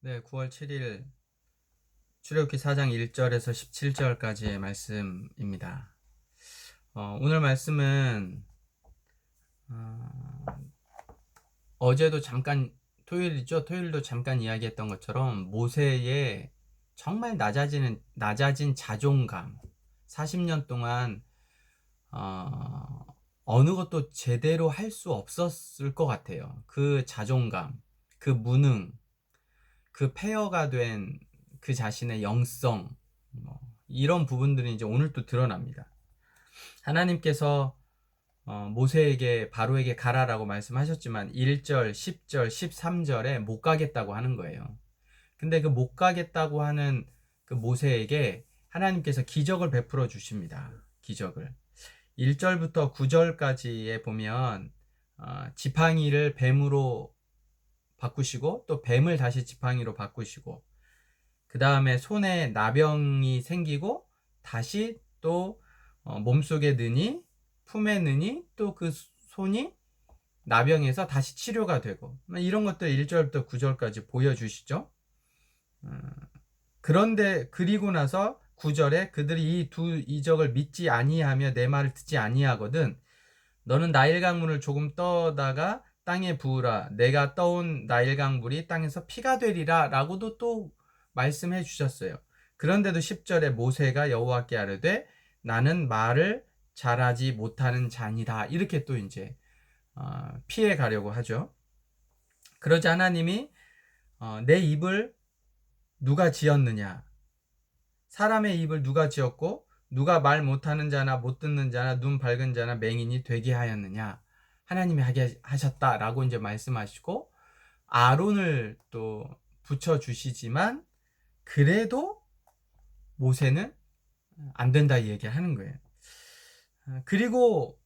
네, 9월 7일 출애굽기 4장 1절에서 17절까지의 말씀입니다. 오늘 말씀은 어제도 잠깐 토요일이죠. 토요일도 잠깐 이야기했던 것처럼 모세의 정말 낮아진 자존감, 40년 동안 어, 어느 것도 제대로 할 수 없었을 것 같아요. 그 자존감, 그 무능, 그 폐허가 된 그 자신의 영성, 뭐 이런 부분들이 이제 오늘 또 드러납니다. 하나님께서 모세에게 바로에게 가라라고 말씀하셨지만 1절, 10절, 13절에 못 가겠다고 하는 거예요. 근데 그 못 가겠다고 하는 그 모세에게 하나님께서 기적을 베풀어 주십니다. 기적을. 1절부터 9절까지에 보면 지팡이를 뱀으로 바꾸시고 또 뱀을 다시 지팡이로 바꾸시고 그 다음에 손에 나병이 생기고 다시 또 몸속에 넣으니 품에 넣으니 또 그 손이 나병에서 다시 치료가 되고 이런 것들 1절부터 9절까지 보여주시죠. 그런데 그리고 나서 9절에 그들이 이 두 이적을 믿지 아니하며 내 말을 듣지 아니하거든 너는 나일 강물을 조금 떠다가 땅에 부으라 내가 떠온 나일 강물이 땅에서 피가 되리라 라고도 또 말씀해 주셨어요. 그런데도 10절에 모세가 여호와께 아뢰되 나는 말을 잘하지 못하는 자니라 이렇게 또 이제 피해 가려고 하죠. 그러자 하나님이 내 입을 누가 지었느냐 사람의 입을 누가 지었고 누가 말 못하는 자나 못 듣는 자나 눈 밝은 자나 맹인이 되게 하였느냐 하나님이 하게 하셨다라고 이제 말씀하시고 아론을 또 붙여주시지만 그래도 모세는 안 된다 이 얘기를 하는 거예요. 그리고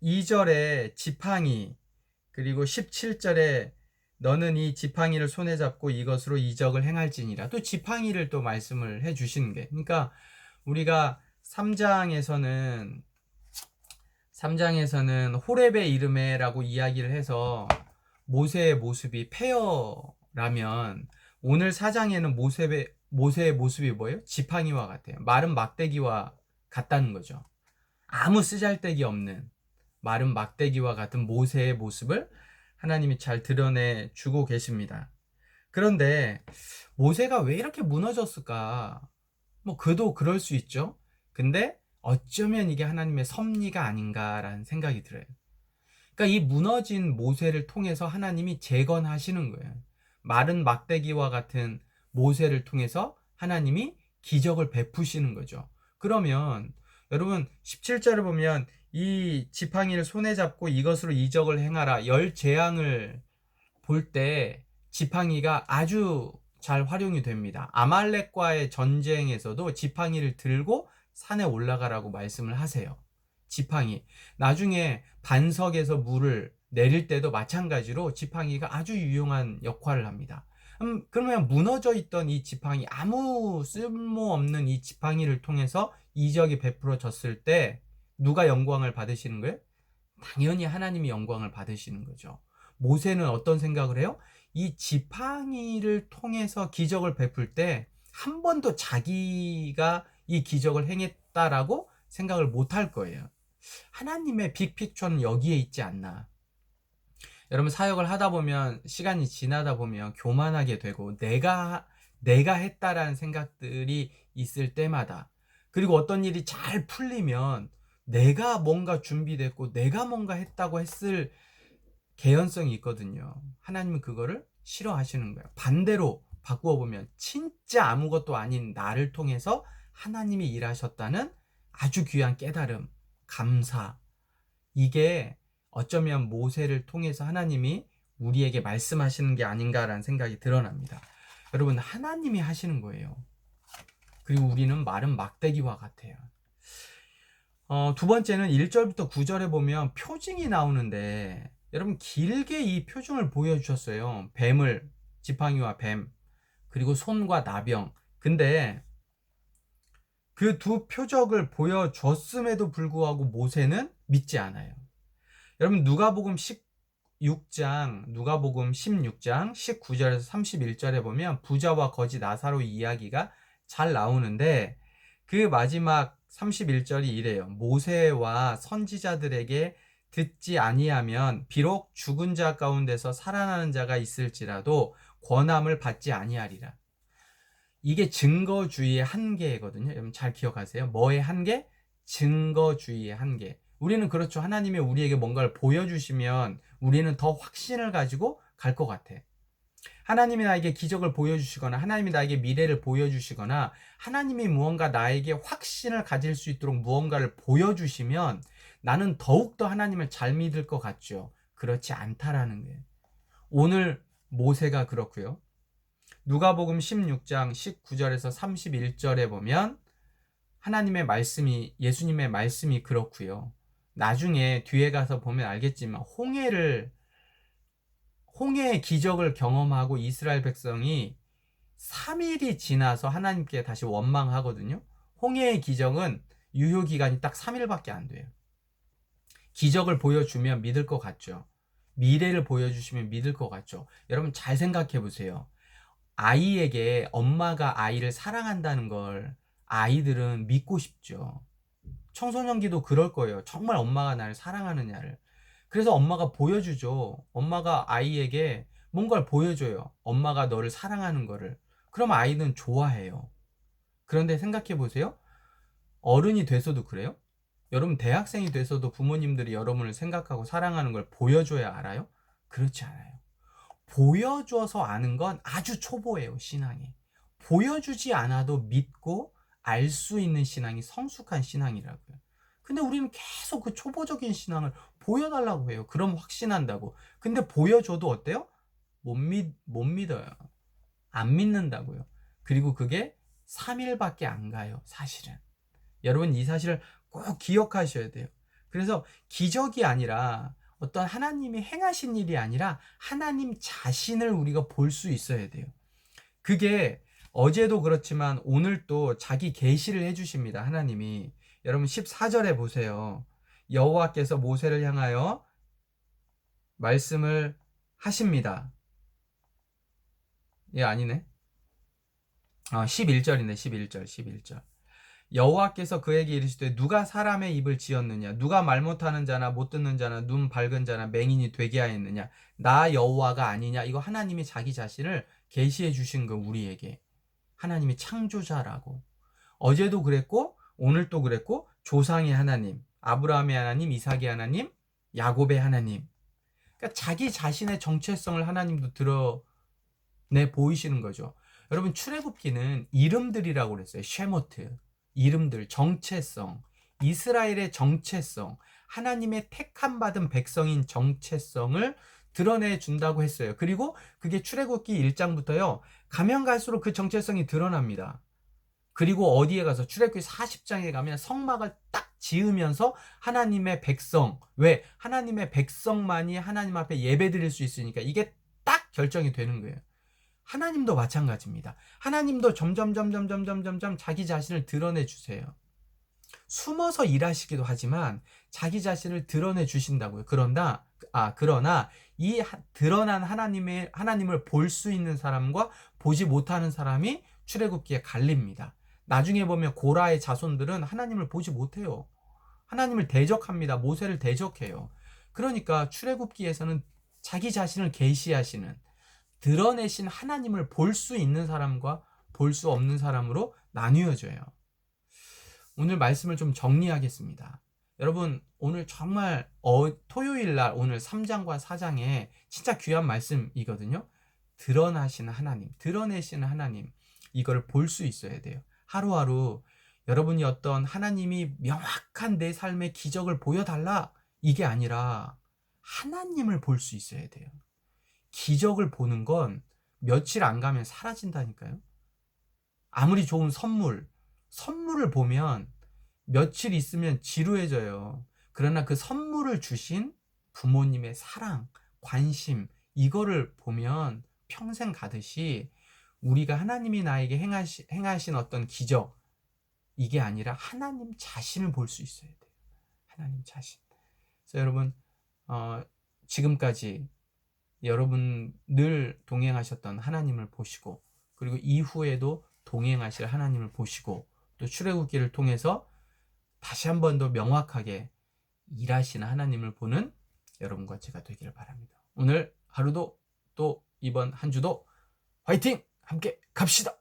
2절에 지팡이 그리고 17절에 너는 이 지팡이를 손에 잡고 이것으로 이적을 행할지니라 또 지팡이를 또 말씀을 해 주시는 게 그러니까 우리가 3장에서는 호렙의 이름에라고 이야기를 해서 모세의 모습이 폐허라면 오늘 4장에는 모세의 모습이 뭐예요? 지팡이와 같아요. 마른 막대기와 같다는 거죠. 아무 쓰잘데기 없는 마른 막대기와 같은 모세의 모습을 하나님이 잘 드러내 주고 계십니다. 그런데 모세가 왜 이렇게 무너졌을까? 뭐 그도 그럴 수 있죠. 근데 어쩌면 이게 하나님의 섭리가 아닌가라는 생각이 들어요. 그러니까 이 무너진 모세를 통해서 하나님이 재건하시는 거예요. 마른 막대기와 같은 모세를 통해서 하나님이 기적을 베푸시는 거죠. 그러면 여러분 17절을 보면 이 지팡이를 손에 잡고 이것으로 이적을 행하라 열 재앙을 볼 때 지팡이가 아주 잘 활용이 됩니다. 아말렉과의 전쟁에서도 지팡이를 들고 산에 올라가라고 말씀을 하세요. 지팡이. 나중에 반석에서 물을 내릴 때도 마찬가지로 지팡이가 아주 유용한 역할을 합니다. 그러면 무너져 있던 이 지팡이, 아무 쓸모없는 이 지팡이를 통해서 이적이 베풀어졌을 때 누가 영광을 받으시는 거예요? 당연히 하나님이 영광을 받으시는 거죠. 모세는 어떤 생각을 해요? 이 지팡이를 통해서 기적을 베풀 때 한 번도 자기가 이 기적을 행했다라고 생각을 못 할 거예요. 하나님의 빅픽처는 여기에 있지 않나. 여러분 사역을 하다 보면 시간이 지나다 보면 교만하게 되고 내가 했다라는 생각들이 있을 때마다 그리고 어떤 일이 잘 풀리면 내가 뭔가 준비됐고 내가 뭔가 했다고 했을 개연성이 있거든요. 하나님은 그거를 싫어하시는 거예요. 반대로 바꾸어 보면 진짜 아무것도 아닌 나를 통해서 하나님이 일하셨다는 아주 귀한 깨달음, 감사. 이게 어쩌면 모세를 통해서 하나님이 우리에게 말씀하시는 게 아닌가라는 생각이 드러납니다. 여러분, 하나님이 하시는 거예요. 그리고 우리는 마른 막대기와 같아요. 두 번째는 1절부터 9절에 보면 표징이 나오는데 여러분 길게 이 표징을 보여주셨어요. 지팡이와 뱀, 그리고 손과 나병. 근데 그 두 표적을 보여줬음에도 불구하고 모세는 믿지 않아요. 여러분 누가복음 16장, 누가복음 16장 19절에서 31절에 보면 부자와 거지 나사로 이야기가 잘 나오는데, 그 마지막 31절이 이래요. 모세와 선지자들에게 듣지 아니하면 비록 죽은 자 가운데서 살아나는 자가 있을지라도 권함을 받지 아니하리라. 이게 증거주의의 한계거든요. 여러분 잘 기억하세요. 뭐의 한계? 증거주의의 한계. 우리는 그렇죠. 하나님이 우리에게 뭔가를 보여주시면 우리는 더 확신을 가지고 갈 것 같아. 하나님이 나에게 기적을 보여주시거나 하나님이 나에게 미래를 보여주시거나 하나님이 무언가 나에게 확신을 가질 수 있도록 무언가를 보여주시면 나는 더욱더 하나님을 잘 믿을 것 같죠. 그렇지 않다라는 거예요. 오늘 모세가 그렇고요. 누가복음 16장 19절에서 31절에 보면 하나님의 말씀이, 예수님의 말씀이 그렇고요. 나중에 뒤에 가서 보면 알겠지만 홍해의 기적을 경험하고 이스라엘 백성이 3일이 지나서 하나님께 다시 원망하거든요. 홍해의 기적은 유효기간이 딱 3일밖에 안 돼요. 기적을 보여주면 믿을 것 같죠. 미래를 보여주시면 믿을 것 같죠. 여러분 잘 생각해 보세요. 아이에게 엄마가 아이를 사랑한다는 걸 아이들은 믿고 싶죠. 청소년기도 그럴 거예요. 정말 엄마가 나를 사랑하느냐를. 그래서 엄마가 보여주죠. 엄마가 아이에게 뭔가를 보여줘요. 엄마가 너를 사랑하는 거를. 그럼 아이는 좋아해요. 그런데 생각해 보세요. 어른이 돼서도 그래요? 여러분 대학생이 돼서도 부모님들이 여러분을 생각하고 사랑하는 걸 보여줘야 알아요? 그렇지 않아요. 보여줘서 아는 건 아주 초보예요, 신앙이. 보여주지 않아도 믿고 알 수 있는 신앙이 성숙한 신앙이라고요. 근데 우리는 계속 그 초보적인 신앙을 보여달라고 해요. 그럼 확신한다고. 근데 보여줘도 어때요? 못 믿어요. 안 믿는다고요. 그리고 그게 3일밖에 안 가요, 사실은. 여러분 이 사실을 꼭 기억하셔야 돼요. 그래서 기적이 아니라 어떤 하나님이 행하신 일이 아니라 하나님 자신을 우리가 볼 수 있어야 돼요. 그게 어제도 그렇지만 오늘 또 자기 계시를 해주십니다. 하나님이. 여러분 14절에 보세요. 여호와께서 모세를 향하여 말씀을 하십니다. 예, 아니네. 11절이네. 11절. 여호와께서 그에게 이르시되 누가 사람의 입을 지었느냐, 누가 말 못하는 자나 못 듣는 자나 눈 밝은 자나 맹인이 되게 하였느냐, 나 여호와가 아니냐. 이거 하나님이 자기 자신을 계시해 주신 거, 우리에게. 하나님이 창조자라고. 어제도 그랬고 오늘도 그랬고, 조상의 하나님, 아브라함의 하나님, 이삭의 하나님, 야곱의 하나님. 그러니까 자기 자신의 정체성을 하나님도 드러내 보이시는 거죠. 여러분 출애굽기는 이름들이라고 그랬어요. 쉐모트. 이름들, 정체성, 이스라엘의 정체성, 하나님의 택함 받은 백성인 정체성을 드러내 준다고 했어요. 그리고 그게 출애굽기 1장부터요. 가면 갈수록 그 정체성이 드러납니다. 그리고 어디에 가서 출애굽기 40장에 가면 성막을 딱 지으면서 하나님의 백성, 왜? 하나님의 백성만이 하나님 앞에 예배드릴 수 있으니까 이게 딱 결정이 되는 거예요. 하나님도 마찬가지입니다. 하나님도 점점 자기 자신을 드러내 주세요. 숨어서 일하시기도 하지만 자기 자신을 드러내 주신다고요. 그러나 이 드러난 하나님을 볼 수 있는 사람과 보지 못하는 사람이 출애굽기에 갈립니다. 나중에 보면 고라의 자손들은 하나님을 보지 못해요. 하나님을 대적합니다. 모세를 대적해요. 그러니까 출애굽기에서는 자기 자신을 계시하시는, 드러내신 하나님을 볼 수 있는 사람과 볼 수 없는 사람으로 나뉘어져요. 오늘 말씀을 좀 정리하겠습니다. 여러분 오늘 정말 토요일 날 오늘 3장과 4장에 진짜 귀한 말씀이거든요. 드러내시는 하나님, 이걸 볼 수 있어야 돼요. 하루하루 여러분이 어떤 하나님이 명확한 내 삶의 기적을 보여달라, 이게 아니라 하나님을 볼 수 있어야 돼요. 기적을 보는 건 며칠 안 가면 사라진다니까요. 아무리 좋은 선물을 보면 며칠 있으면 지루해져요. 그러나 그 선물을 주신 부모님의 사랑, 관심, 이거를 보면 평생 가듯이 우리가 하나님이 나에게 행하신 어떤 기적, 이게 아니라 하나님 자신을 볼 수 있어야 돼요. 하나님 자신. 그래서 여러분 지금까지 여러분 늘 동행하셨던 하나님을 보시고, 그리고 이후에도 동행하실 하나님을 보시고, 또 출애굽기를 통해서 다시 한 번 더 명확하게 일하시는 하나님을 보는 여러분과 제가 되기를 바랍니다. 오늘 하루도 또 이번 한 주도 화이팅! 함께 갑시다!